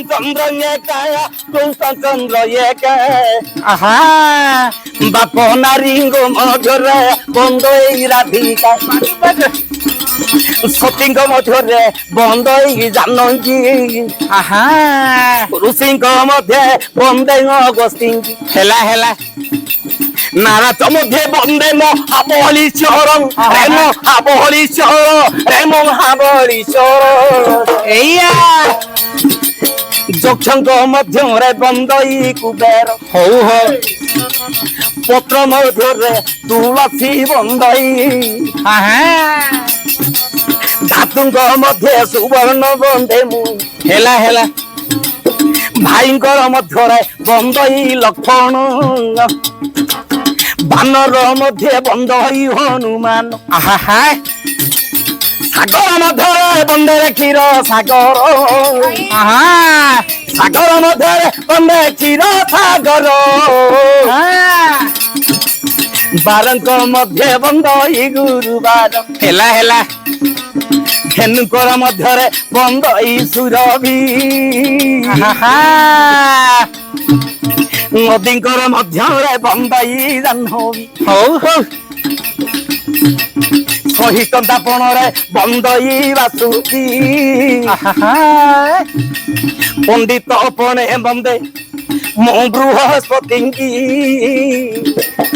চন্দ্র একায়া চন্দ্র একা আহা বাপ নারী গো মধুরে বন্ধ এই রাধিকা সতীঙ্গ মধ্যে বন্ধ এই জানকী আহা ঋষিঙ্গ মধ্যে বন্দে গোষ্ঠী হেলা হেলা নারাজ মধ্যে বন্দে মহাবলীশ্বর রেম হাবলীশ্বর রেম হাবলীশ্বর এইয়া যক্ষଙ୍କ ମଧ୍ୟରେ ବନ୍ଦଇ କୁବେର ହଉ ହଉ ପତ୍ର ମଧ୍ୟରେ ତୁଳସୀ ବନ୍ଦଇ ଆହା ଧାତୁଙ୍କ ମଧ୍ୟରେ ସୁବର୍ଣ୍ଣ ବନ୍ଦେ ମୁଁ ହେଲା ହେଲା ଭାଇଙ୍କର ମଧ୍ୟରେ ବନ୍ଦଇ ଲକ୍ଷ୍ମଣ ବାନର ମଧ୍ୟରେ ବନ୍ଦଇ ହନୁମାନ ଆହା ସାଗର ମଧ୍ୟରେ ବନ୍ଦରେ କ୍ଷୀର ସାଗର ଆହା ସାଗର ମଧ୍ୟରେ ବନ୍ଦେ କ୍ଷୀର ସାଗର ବାରଙ୍କ ମଧ୍ୟରେ ବନ୍ଦଇ ଗୁରୁବାର ହେଲା ହେଲା ଧେନୁଙ୍କର ମଧ୍ୟରେ ବନ୍ଦଇ ସୁରଭି ଆହା ନଦୀଙ୍କର ମଧ୍ୟରେ ବନ୍ଦଇ ଜାହ୍ନବୀ ହଉ ହଉ ସହିତ ଦାପଣରେ ବନ୍ଦଇ ବାସୁକି ଆହା ପଣ୍ଡିତ ପଣେ ବନ୍ଦେ ମୋ ବୃହସ୍ପତିଙ୍କି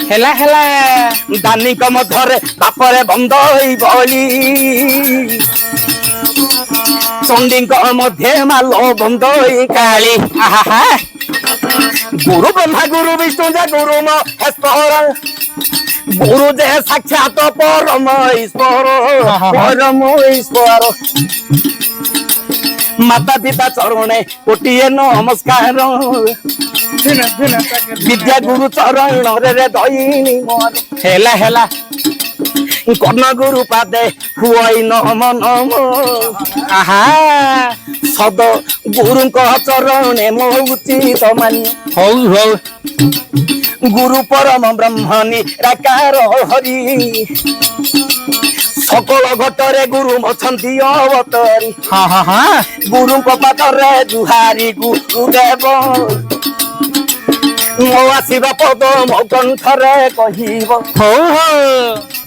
ହେଲା ହେଲା ଦାନୀଙ୍କ ମଧ୍ୟରେ ବାପରେ ବନ୍ଦଇ ବଳି ଚଣ୍ଡୀଙ୍କ ମଧ୍ୟରେ ମାଲ ବନ୍ଦଇ କାଳି ଆହା ଗୁରୁ ବ୍ରହ୍ମା ଗୁରୁ ବିଷ୍ଣୁ ଯେ ଗୁରୁ ମହେଶ୍ୱର ଗୁରୁ ଯେ ସାକ୍ଷାତ ପରମ ଈଶ୍ୱର ପରମ ଈଶ୍ୱର ମାତା ପିତା ଚରଣେ କୋଟିଏ ନମସ୍କାର ବିଦ୍ୟା ଗୁରୁ ଚରଣରେ ଦଇନି ମୋର ହେଲା ହେଲା କର୍ଣ୍ଣ ଗୁରୁ ପାଦେ ହୁଅଇ ନମ ନମ ଆହା ସଦ ଗୁରୁଙ୍କ ଚରଣେ ମୋ ଉଚିତ ମାନ୍ୟ ହଉ ହଉ ଗୁରୁ ପରମ ବ୍ରହ୍ମ ନିରାକାର ହରି সকল ঘটরে গুরু অଛନ୍ତି অবতরি ହଁ ହଁ ହଁ গুরুଙ୍କ ପାଦରେ ଜୁହାରି ଗୁରୁଦେବ ମୋ ଆସିବା ପଦ ମୋ କଣ୍ଠରେ କହିବ ହଉ ହଉ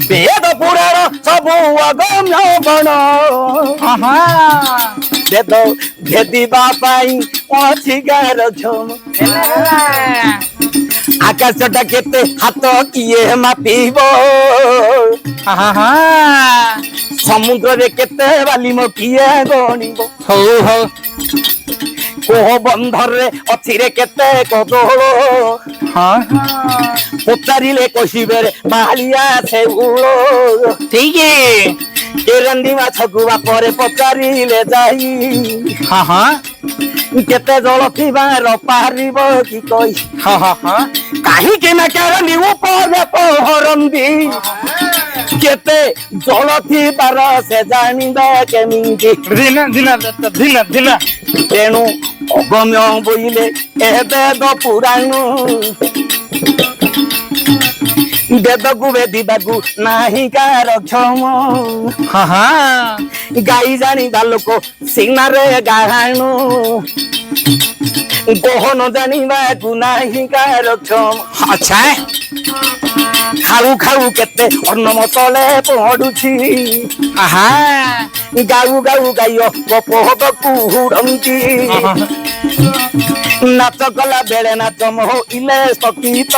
ବେଦ ପୁରାଣ ସବୁ ଅଗମ୍ୟ ଗଣ ଆହା ବେଦ ଭେଦିବା ପାଇଁ ଅଛି ଗାର ଝମ ହେଲା ହେଲା ଆକାଶଟା କେତେ ହାତ କିଏ ମାପିବ ଆହା ସମୁଦ୍ରରେ କେତେ ବାଲିମ କିଏ ଗଣିବ ହଉ ହଉ କୋହ ବନ୍ଧରେ ଅଛିରେ କେତେ କଦଳ ହଁ ପଚାରିଲେ କହିବେ ମାଳିଆ ସେଉଳ ଠିକ କେରାଣ୍ଡି ମାଛକୁ ବାପରେ ପଚାରିଲେ ଯାଇ ହଁ ହଁ କେତେ ଜଳ ଥିବାର ପାରିବ କି କହି ହଁ ହଁ ହଁ କାହିଁକି ନା କେରାଣ୍ଡି ଉପରେ ପହରନ୍ତି କେତେ ଜଳ ଥିବାର ସେ ଜାଣିବା କେମିତି ଦିନ ଦିନ ଦିନ ଦିନ ତେଣୁ ଅଗମ୍ୟ ବୋଇଲେ ଏ ବେଦ ପୁରାଣ ବେଦକୁ ବେଦିବାକୁ ନାହିଁ କାର କ୍ଷମ ହଁ ହଁ ଗାଈ ଜାଣିବା ଲୋକ ସିନାରେ ଗାହାଣ ଗହନ ଜାଣିବାକୁ ନାହିଁ କାର କ୍ଷମ ଆଚ୍ଛା ଖାଉ ଖାଉ କେତେ ଅନ୍ନ ତଳେ ପଡୁଛି ଆହା ଗାଉ ଗାଉ ଗାଈ ଗପକୁ ହୁଡନ୍ତି ନାଚ କଲା ବେଳେ ନାଚ ମୋହିଲେ ସତୀତ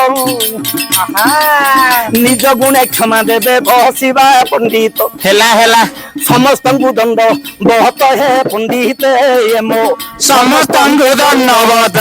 ନିଜ ଗୁଣେ କ୍ଷମା ଦେବେ ବସିବା ପଣ୍ଡିତ ହେଲା ହେଲା ସମସ୍ତଙ୍କୁ ଦଣ୍ଡ ବହୁତ ହେ ପଣ୍ଡିତ ମୋ ସମସ୍ତଙ୍କୁ ଧନ୍ୟବାଦ